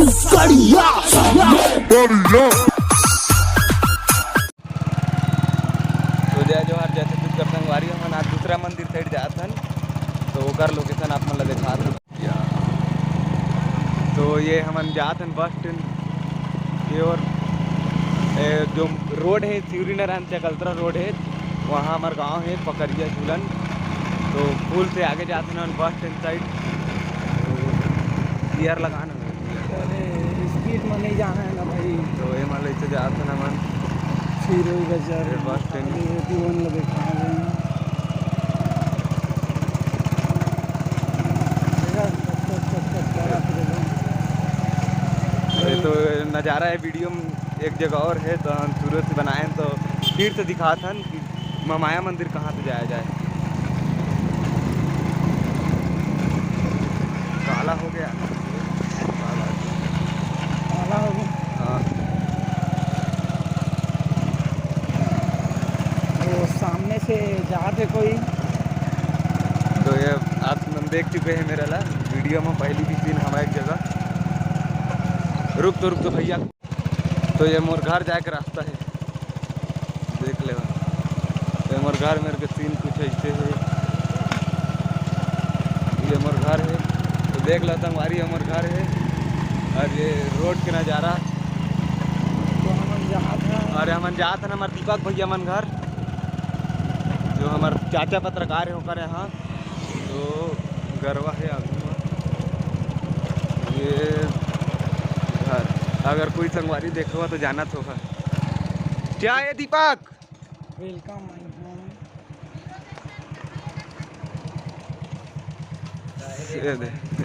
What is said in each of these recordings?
जय जोहार जैसे कुछ कर संगवारी हम आज दूसरा मंदिर साइड जात हन तो ओकर लोकेशन आप मन ला दिखा दो। तो ये हमन जात हन बस स्टैंड ये और जो रोड है सिवरी नारायण चकलतरा रोड है वहाँ हमार गांव है पकड़िया झूलन। तो पुल से आगे जाते हैं बस स्टैंड साइड गियर लगाना स्पीड में नहीं जाना है ना भाई। तो ये मान लीजिए जाते हैं मन फिर बाजार बस स्टैंड लगे तो नज़ारा है वीडियो में एक जगह और है तो हम शुरू से बनाए तो फिर से दिखाते हैं कि महामाया मंदिर कहाँ से जाया जाए। काला हो गया काला हो गया। हाँ वो सामने से जाते कोई तो ये आप देख चुके हैं मेरा ला वीडियो में पहली भी दिन हमारे एक जगह रुक तो भैया। तो ये मोर घर जाए का रास्ता है देख ले। तो मोर घर मेरे के सीन कुछ ऐसे है ये मोर घर है तो देख लो संगवारी मोर घर है और ये रोड के नज़ारा। तो हम जात हैं अरे हमन जात है हमारे दीपक भैया मन घर जो हमारे चाचा पत्रकार है होकर यहाँ तो गरवा है आगू में ये घर। अगर कोई संगवारी देखो तो जाना तो होगा क्या है दीपक। वेलकम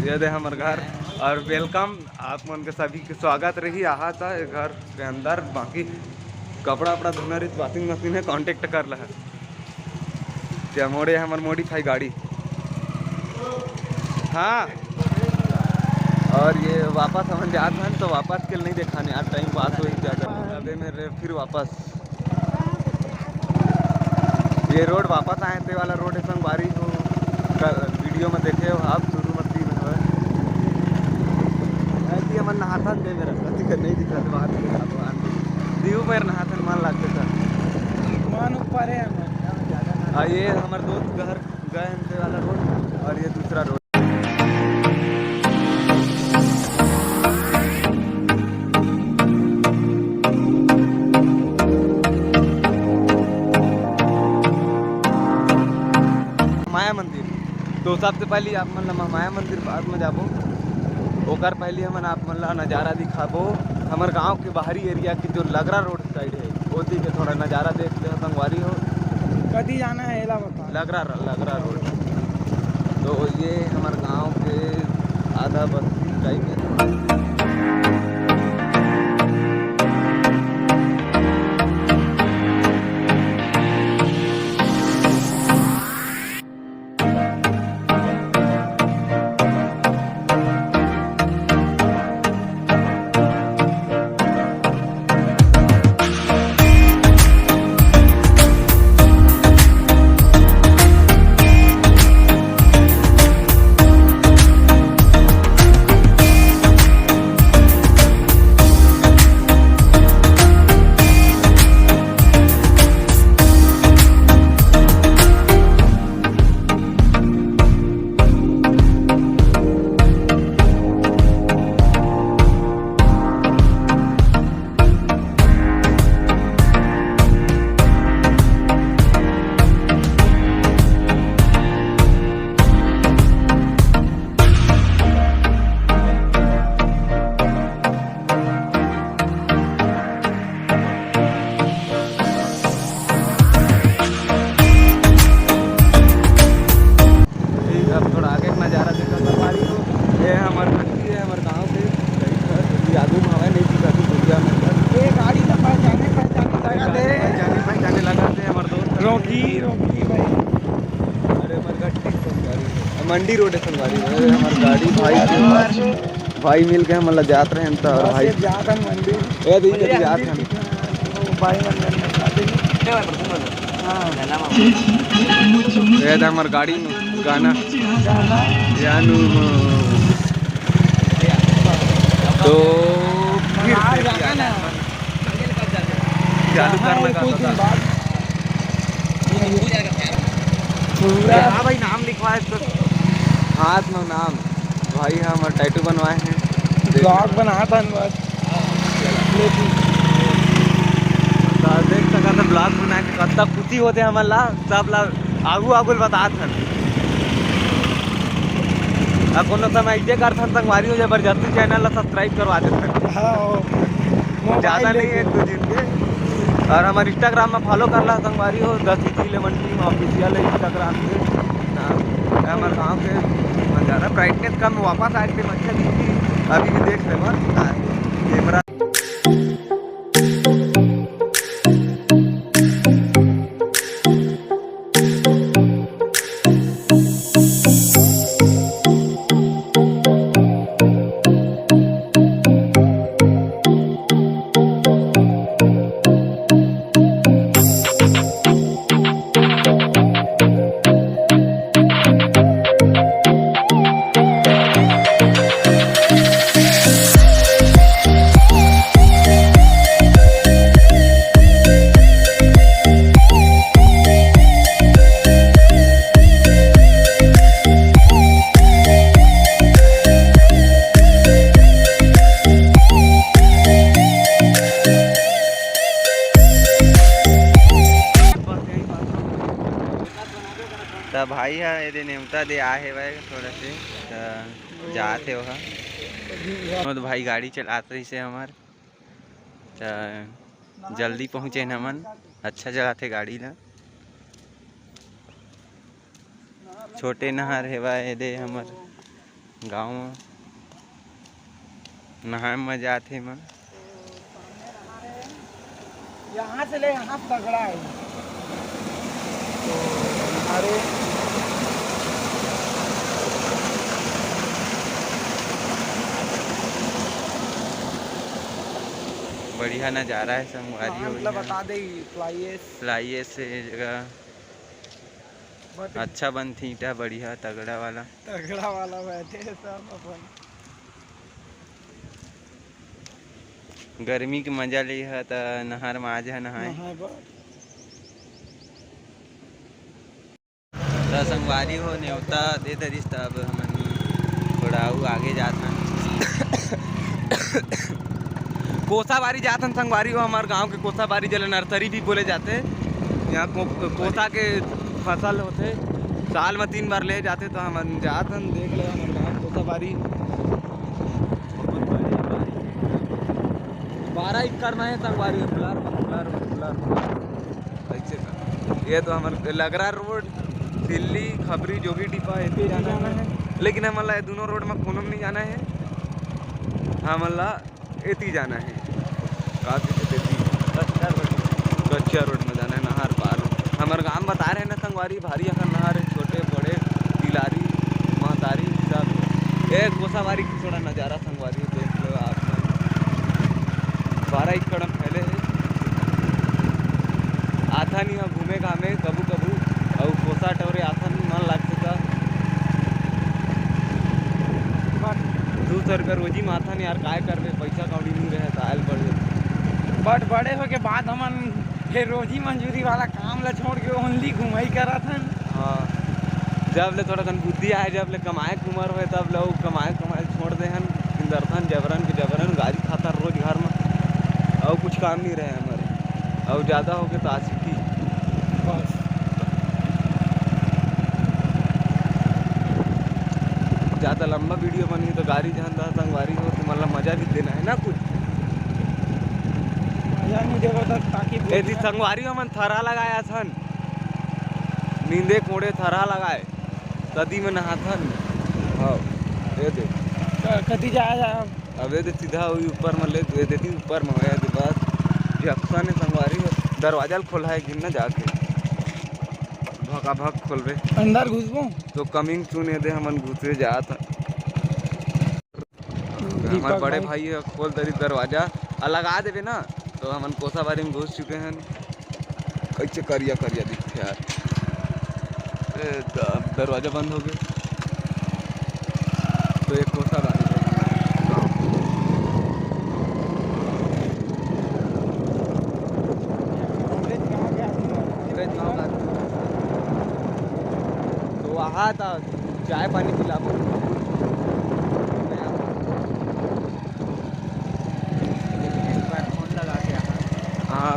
ये दे हमारे घर और वेलकम आप मन के सभी के स्वागत रही आहा था घर के अंदर। बाकी कपड़ा वपड़ा धोना रही वॉशिंग मशीन है कांटेक्ट कर ला है क्या मोड़े हमारे मॉडिफाई गाड़ी। हाँ और ये वापस हम जाते हैं तो वापस के नहीं दिखाने आज टाइम पास हो ही ज़्यादा अबे मेरे फिर वापस ये रोड वापस आए थे वाला रोड है संगवारी हो वीडियो में देखे हो आप शुरू में में हो ऐसी हमन नहाता दे मेरा नहीं दिखा बाहर दीव में नहाता मन लगते था मन ऊपर है ये हमारे दोस्त घर गए हैं वाला रोड और ये दूसरा रोड। माया मंदिर तो सबसे पहले आप मन माया मंदिर बाद में जाबो ओकर पहले हमन आप मन ला नज़ारा दिखाबो हमारे गांव के बाहरी एरिया की जो लगरा रोड साइड है ओती के थोड़ा नज़ारा देख ले संगवारी हो कभी जाना है एला बता लगरा रोड। तो ये हमारे गांव के आधा बस्ती टाइप है। मंडी रोड है संगवारी हमारी गाड़ी भाई मिल के हम जात रहे तो भाई जातन मंडी ए दी जल्दी जात हम भाई मंदिर में हां हमार गाड़ी में गाना यानु तो चालू हाँ, करने ये का कुछ दिन था। बाद पूरा हाँ भाई नाम लिखवाए तो हाथ में नाम भाई हम टैटू बनवाए हैं। देख ब्लॉग ले बना था न बस लेकिन तो देख सका था ब्लॉग बना के कत्ता खुशी होते हमला सब ला आगू आगू बतात हन। आ कोनो समय ऐसे करथन संगवारी हो जबरदस्ती चैनल ला सब्सक्राइब करवा देथन। हाँ वो ज़्यादा मोबाइल नहीं है लेके 2 दिन के। और हमारे इंस्टाग्राम में फॉलो कर ला संगवारी हो 10 11 टीम ऑफिशियल है इंस्टाग्राम पे नाम हमारे गाँव के ज़्यादा ब्राइटनेस कम वापस आ गई अच्छा दिखी अभी भी देख ले कैमरा। तो भाई है ये नेमता दे आ है भाई थोड़ा से तो जाते हो तो भाई गाड़ी चलाते रही से हमार तो जल्दी पहुँचे न मन अच्छा चलाते गाड़ी ला छोटे नहर है भाई दे हमार गाँव में नहाए में जाते मन यहाँ से ले यहाँ तगड़ा है तो हमारे बढ़िया नज़ारा है संगवारी हो मतलब बता दे फ्लाइएस लाइए से जगह अच्छा बन थी ईटा बढ़िया तगड़ा वाला तगड़ा वाला बैठे सब अपन गर्मी के मजा ली है तो नहर में आज है नहाए तो संगवारी हो न्योता दे दरिस तब हम थोड़ा आगे जाता कोसाबारी जातन संगवारी हो हमारे गांव के कोसाबारी जल नर्सरी भी बोले जाते यहाँ कोसा के फसल होते साल में 3 बार ले जाते तो हम जातन देख ले हमारे गाँव कोसाबारी 12 एकड़ में है संगवारी ये तो हमारे लगरा रोड दिल्ली खबरी जोगी डिपा ऐसे जाना है लेकिन हमारा दोनों रोड में कोनम नहीं जाना है हमारा एती जाना है कच्चा रोड में जाना है नहर पार हमारे गाँव बता रहे हैं ना संगवारी भारी अखन नहर है छोटे बड़े तिलारी महतारी सब एक कोसाबारी की थोड़ा नज़ारा संगवारी देख लो आप 12 एकड़ में फैले है आता नहीं है घूमे घामे कबू कबू और कोसा टोरे आता नहीं मन लग सका 200 रुपये रोजी में आता नहीं यार काय करवे पैसा कौड़ी नहीं रहे तो आयल पड़ जाए बट बड़े हो के बाद हमन फिर रोजी मंजूरी वाला काम ला छोड़ के ओनली घुमाई करा था। हाँ जब ले थोड़ा कन बुद्धि आए जब ले कमाए के उम्र हुए तब लोग कमाए छोड़ दे हन दर्शन जबरन के जबरन गाड़ी खाता रोज घर में और कुछ काम नहीं रहे हमारे और ज़्यादा हो गए तो आशिकी बस ज़्यादा लंबा वीडियो बनी तो गाड़ी जहाँ तहाँ संगवारी हो तो मतलब मज़ा भी देना है ना कुछ मजा नहीं देगा तो ताकि यदि संगवारी में मन थरा लगाया थन नींदे कोड़े थरा लगाए तदी में नहाथन हाँ ये दे कति जाया अब ये सीधा हुई ऊपर में ले दे देती ऊपर में गया के बाद जक्सा ने संगवारी हो दरवाजा खोला है गिरना जाके भका भक खोल रहे अंदर घुसबो तो कमिंग सुन दे हमन घुसे जात हमारे बड़े भाई है खोल दरी दरवाजा और लगा देवे ना तो हमन कोसाबारी में घुस चुके हैं कैसे करिया करिया दिखते यार दरवाजा बंद हो गया तो एक कोसाबारी कहा था चाय पानी पिलाबो। फोन लगा के हाँ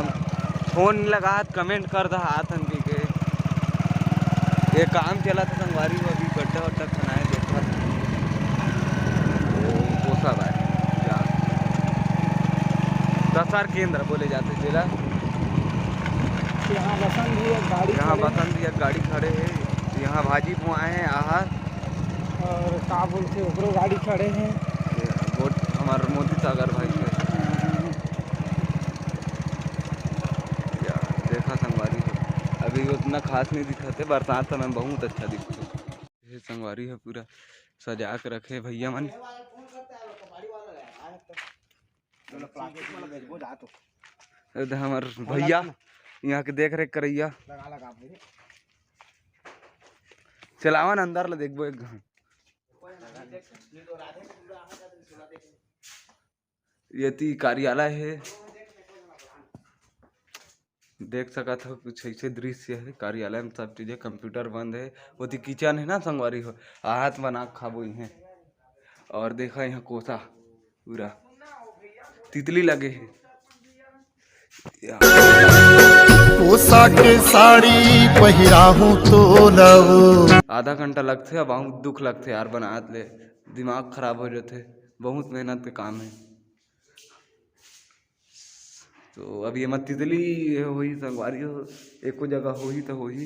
फोन लगा कमेंट कर दहा आथन पी के ये काम चला था संगवारी में अभी गड्ढा वड्ढा खनाए देखा वो सब है प्रसार केंद्र बोले जाते जिला यहाँ बसंत भी एक गाड़ी यहाँ खड़े हैं। बसंत या गाड़ी खड़े है यहाँ भाजी पुआए हैं आहार और का बोलते ओकरो गाड़ी खड़े हैं। वोट हमारे मोदी सागर भाई है या देखा संगवारी है अभी उतना खास नहीं दिखाते बरसात में बहुत अच्छा दिखते ये संगवारी है पूरा सजा के रखे भैया मन हमार भैया यहाँ के देख रेख करैया चलावन अंदर ला देखबो एक घंटा ये कार्यालय है देख सका था कुछ ऐसे दृश्य है कार्यालय में सब चीजें कंप्यूटर बंद है वो किचन है ना संगवारी हो हाथ बना खाबो है और देखा यहाँ कोसा पूरा तितली लगे है कोसा के साड़ी पहिराहूं तो लव आधा घंटा लगते है बहुत दुख लगते यार बनात ले दिमाग खराब हो जाते बहुत मेहनत के काम है तो अब ये मत तितली हुई संगवारी हो एको जगह हो ही तो हो ही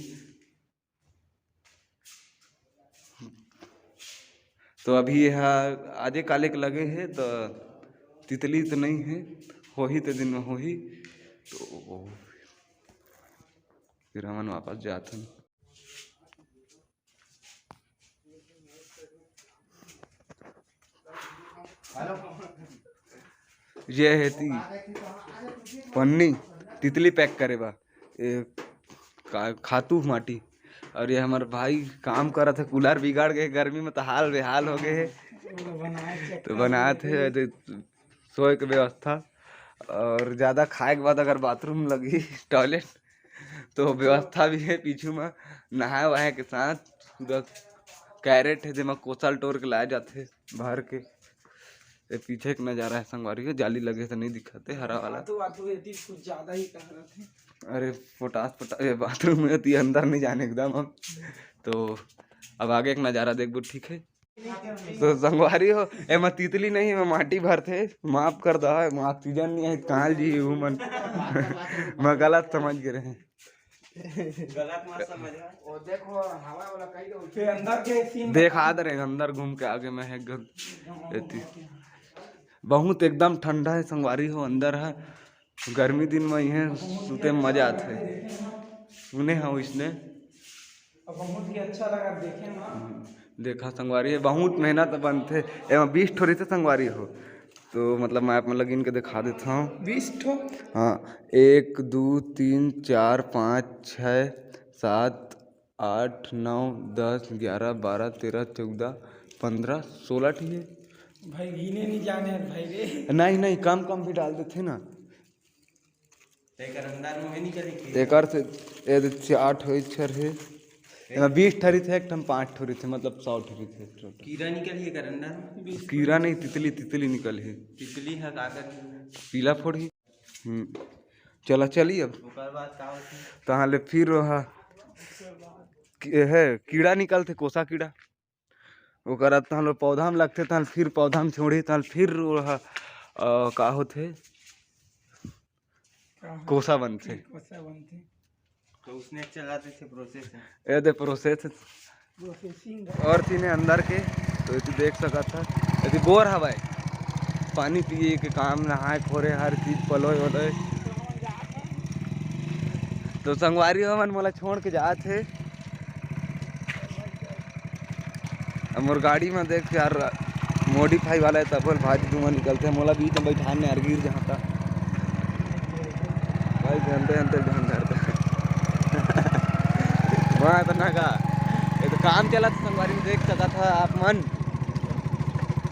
तो अभी यहाँ आधे काले के लगे हैं तो तितली तो नहीं है हो ही तो दिन में हो ही तो फिर हम वापस जाते हैं ये है ती पन्नी तितली पैक करे बा खातू माटी और ये हमारे भाई काम कर रहा था कूलर बिगाड़ गए गर्मी में तो हाल बेहाल हो गए है तो बनाए थे सोए के व्यवस्था और ज़्यादा खाए के बाद अगर बाथरूम लगी टॉयलेट तो व्यवस्था भी है पीछू में नहाए वहाए के साथ पूरा कैरेट है जिसमें कोसल टोर के लाए जाते भर के ये पीछे एक नज़ारा है संगवारी के जाली लगे तो नहीं दिखाते हरा वाला तो कुछ ज़्यादा ही कह रहे थे अरे पोटास ये बाथरूम में होती है अंदर नहीं जाने एकदम हम तो अब आगे एक नज़ारा देखो ठीक है तो संगवारी हो ए मैं तितली नहीं है मैं माटी भरते माफ कर दो मैं ऑक्सीजन नहीं है कहाँ जी हूँ मन मैं गलत समझ गए रहे गलत मत समझ और देखो हवा वाला कहीं तो फिर अंदर के सीन देखा दे रहे अंदर घूम के आगे में है बहुत एकदम ठंडा है संगवारी हो अंदर है गर्मी दिन में है सुते में मजा आते उन्हें हाँ इसने बहुत ही अच्छा लगा देखे ना देखा संगवारी है बहुत मेहनत बनते एवं 20 ठोरी थे संगवारी हो तो मतलब मैं आप लग इनके दिखा देता हूँ 20 ठो हाँ 1 2 3 4 5 6 7 8 9 10 11 12 13 14 15 16 ठी है भाई गिने नहीं जाने भाई रे नहीं कम कम भी डाल देते ना एक से 8 हो छर है 20 ठरी थे एक 5 ठोरी थे मतलब 100 ठरी थे कीड़ा निकल ही करंदा कीड़ा नहीं तितली निकल है तितली है काकर पीला फोड़ ही चला चली अब ओकर बाद का होती तहाँ ले फिर वहाँ है कीड़ा निकलते कोसा कीड़ा ओकर तहाँ लोग पौधा में लगते तहाँ फिर पौधा में छोड़ी तहाँ फिर वहाँ का होते कोसा बनते तो उसने चलाते थे प्रोसेस ये दे प्रोसेस प्रोसेसिंग और थी ने अंदर के तो ये देख सका था यदि बोर हवाए पानी पिए के काम नहाए खोरे हर चीज पलोए वलोए तो संगवारी हमन मोला छोड़ के जात थे मोर गाड़ी में देख यार मॉडिफाई वाला है तब भाजी धुआं निकलते हैं मोला बीच में बैठाने यार गिर जहाँ था भाई घंटे ध्यान धरते वहाँ इतना का ये तो काम चला था संगवारी में देख सका था आप मन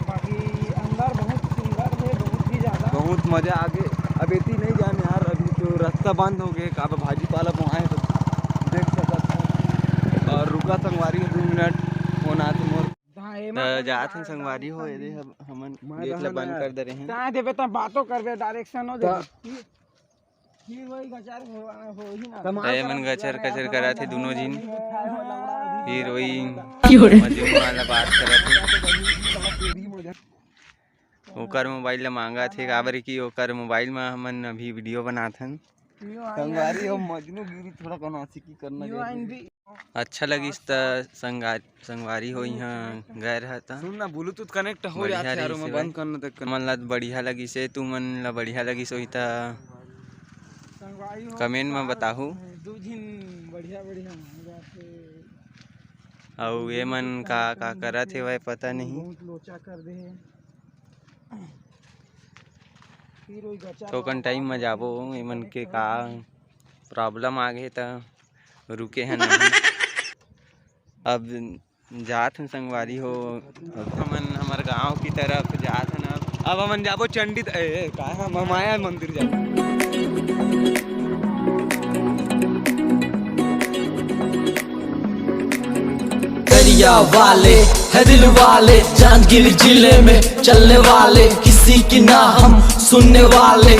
बाकी अंदर बहुत सुंदर है बहुत ही ज़्यादा बहुत मज़ा आ गए अब इतनी नहीं जाने यार अभी तो रास्ता बंद हो गए अब भाजी पाला वहाँ तो देख सका था और रुका संगवारी 2 मिनट फोन आत मोर हाँ, एमा जात हन संगवारी हो रे हमन गेट ला बंद कर दे रहे हैं। ता देबे त बातो करबे डायरेक्शन हो दे की होई गचार हो ही ना ए मन गचर कचर करा थे दोनों जिन फिर वही मजनू वाला बात करा थे। ओकर मोबाइल ला मांगा थे काबर की ओकर मोबाइल में हमन अभी वीडियो बनाथन संगवारी हो मजनू गिरी थोड़ा कनासी की करना जरूरी। अच्छा लगिस त संगवारी हो यहाँ गए रहता सुन ना ब्लूटूथ कनेक्ट हो जात यार मैं बंद करना तक मन ला बढ़िया लगिस है, तू मन ला बढ़िया लगिस होई त कमेंट में बताहू। दू दिन बढ़िया बढ़िया हो जाते और ये मन का करत हे वह पता नहीं। बहुत लोचा कर दे फिर ओई गचा तो कन टाइम में जाबो ये मन के का प्रॉब्लम आ गए त रुके हैं नहीं। अब जात हन संगवारी हो हमन हमार गांव की तरफ जात हन। अब हमन जाबो चंडी का ममाया मंदिर जाबो। दरिया वाले है दिल वाले, जांजगीर जिले में चलने वाले, किसी की ना हम सुनने वाले।